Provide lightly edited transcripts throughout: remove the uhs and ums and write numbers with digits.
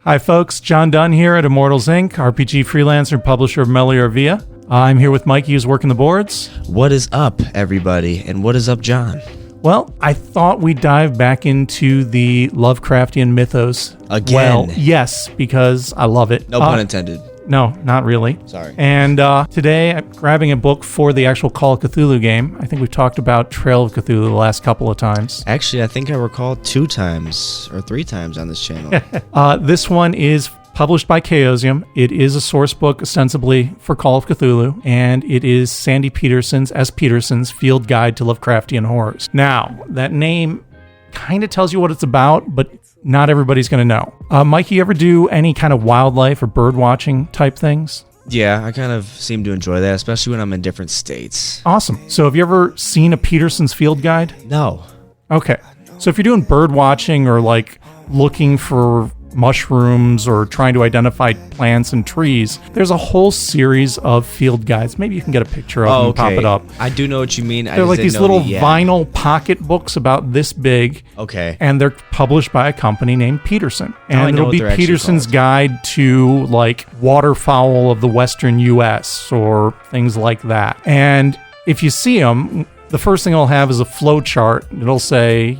Hi folks, John Dunn here at Immortals Inc., RPG freelancer and publisher of Meliorvia. I'm here with Mikey who's working the boards. What is up, everybody? And what is up, John? Well, I thought we'd dive back into the Lovecraftian mythos. Again? Well, yes, because I love it. No pun intended. No, not really. Sorry. And today I'm grabbing a book for the actual Call of Cthulhu game. I think we've talked about Trail of Cthulhu the last couple of times. Actually, I think I recall 2 times or 3 times on this channel. This one is published by Chaosium. It is a source book ostensibly for Call of Cthulhu, and it is Sandy Peterson's Field Guide to Lovecraftian Horrors. Now, that name kind of tells you what it's about, but not everybody's going to know. Mike, you ever do any kind of wildlife or bird watching type things? Yeah, I kind of seem to enjoy that, especially when I'm in different states. Awesome. So have you ever seen a Peterson's Field Guide? No. Okay. So if you're doing bird watching or like looking for mushrooms or trying to identify plants and trees, there's a whole series of field guides. Maybe you can get a picture of them and pop it up. I do know what you mean. They're like these little vinyl pocket books about this big. Okay. And they're published by a company named Peterson. And it'll be Peterson's guide to like waterfowl of the western U.S. or things like that. And if you see them, the first thing it'll have is a flow chart. It'll say,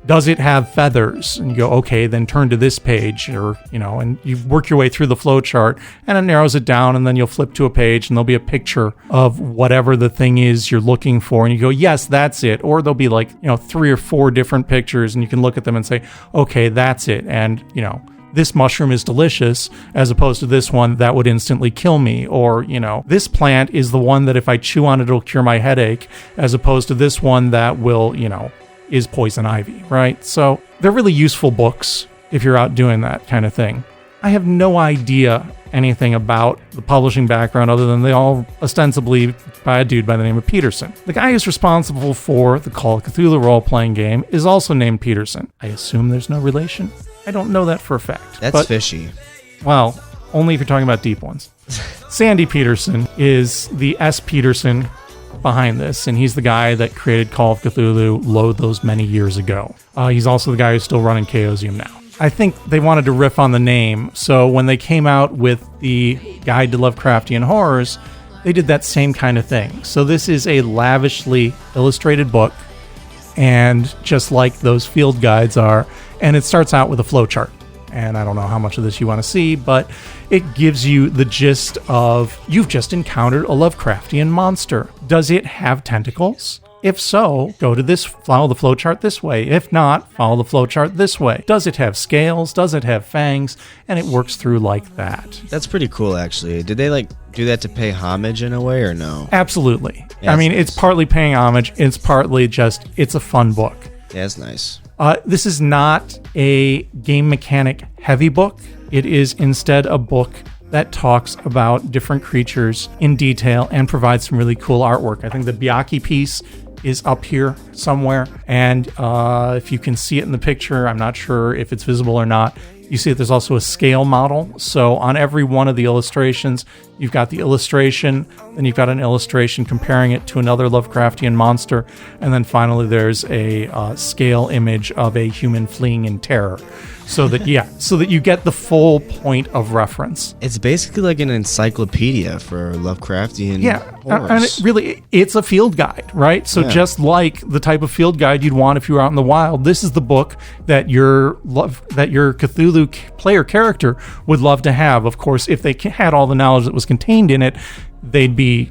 does it have feathers? And you go, okay, then turn to this page, or, and you work your way through the flow chart, and it narrows it down, and then you'll flip to a page, and there'll be a picture of whatever the thing is you're looking for, and you go, yes, that's it. Or there'll be 3 or 4 different pictures, and you can look at them and say, okay, that's it. And, this mushroom is delicious as opposed to this one that would instantly kill me. Or, this plant is the one that if I chew on it, it'll cure my headache, as opposed to this one that will, is poison ivy, right? So they're really useful books if you're out doing that kind of thing. I have no idea anything about the publishing background other than they all ostensibly by a dude by the name of Peterson. The guy who's responsible for the Call of Cthulhu role-playing game is also named Peterson. I assume there's no relation. I don't know that for a fact. That's fishy. Well, only if you're talking about deep ones. Sandy Petersen is the S. Peterson behind this, and he's the guy that created Call of Cthulhu those many years ago. He's also the guy who's still running Chaosium now. I think they wanted to riff on the name, so when they came out with the Guide to Lovecraftian Horrors, they did that same kind of thing. So this is a lavishly illustrated book, and just like those field guides are, and it starts out with a flowchart. And I don't know how much of this you want to see, but it gives you the gist of, you've just encountered a Lovecraftian monster. Does it have tentacles? If so, go to this, follow the flowchart this way. If not, follow the flowchart this way. Does it have scales? Does it have fangs? And it works through like that. That's pretty cool, actually. Did they do that to pay homage in a way, or no? Absolutely. Yeah, it's partly paying homage. It's partly just, it's a fun book. Yeah, that's nice. This is not a game mechanic heavy book. It is instead a book that talks about different creatures in detail and provides some really cool artwork. I think the Byakhee piece is up here somewhere, and if you can see it in the picture, I'm not sure if it's visible or not. You see that there's also a scale model. So on every one of the illustrations, you've got the illustration, then you've got an illustration comparing it to another Lovecraftian monster, and then finally there's a scale image of a human fleeing in terror. So that you get the full point of reference. It's basically like an encyclopedia for Lovecraftian horrors. And it's a field guide, right? So just like the type of field guide you'd want if you were out in the wild, this is the book that your Cthulhu player character would love to have. Of course, if they had all the knowledge that was contained in it, they'd be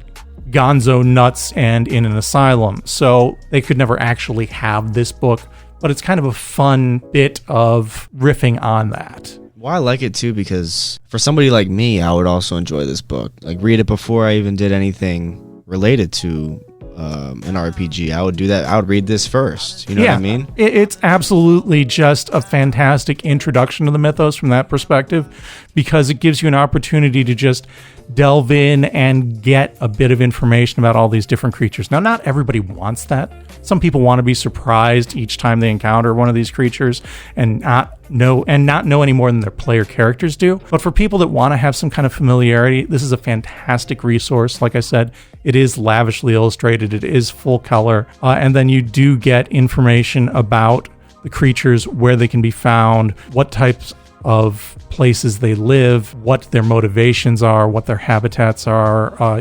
gonzo nuts and in an asylum. So they could never actually have this book. But it's kind of a fun bit of riffing on that. Well, I like it too because for somebody like me, I would also enjoy this book. Read it before I even did anything related to an RPG. I would do that. I would read this first. You know what I mean? It's absolutely just a fantastic introduction to the mythos from that perspective, because it gives you an opportunity to just delve in and get a bit of information about all these different creatures. Now, not everybody wants that. Some people want to be surprised each time they encounter one of these creatures and not know any more than their player characters do. But for people that want to have some kind of familiarity, this is a fantastic resource. Like I said, it is lavishly illustrated. It is full color. And then you do get information about the creatures, where they can be found, what types of places they live, what their motivations are, what their habitats are,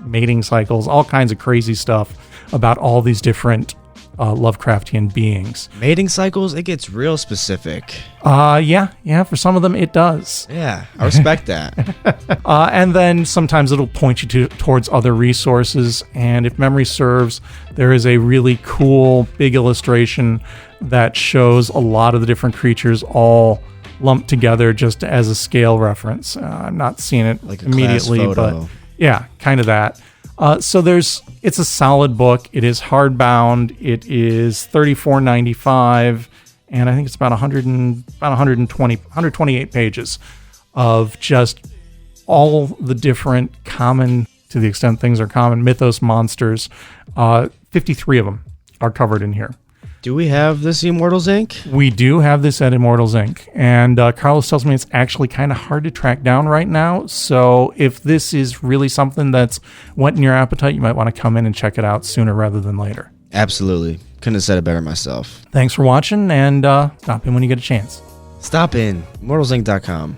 mating cycles, all kinds of crazy stuff about all these different Lovecraftian beings. Mating cycles, it gets real specific. Yeah, for some of them it does. Yeah, I respect that. And then sometimes it'll point you towards other resources, and if memory serves, there is a really cool big illustration that shows a lot of the different creatures all lumped together just as a scale reference. I'm not seeing it like immediately, but yeah, kind of that. So it's a solid book. It is hardbound. It is $34.95, and I think it's about 128 pages of just all the different common, to the extent things are common, mythos monsters. 53 of them are covered in here. Do we have this Immortals Inc.? We do have this at Immortals Inc. And Carlos tells me it's actually kind of hard to track down right now. So if this is really something that's whetting your appetite, you might want to come in and check it out sooner rather than later. Absolutely. Couldn't have said it better myself. Thanks for watching, and stop in when you get a chance. Stop in. ImmortalsInc.com.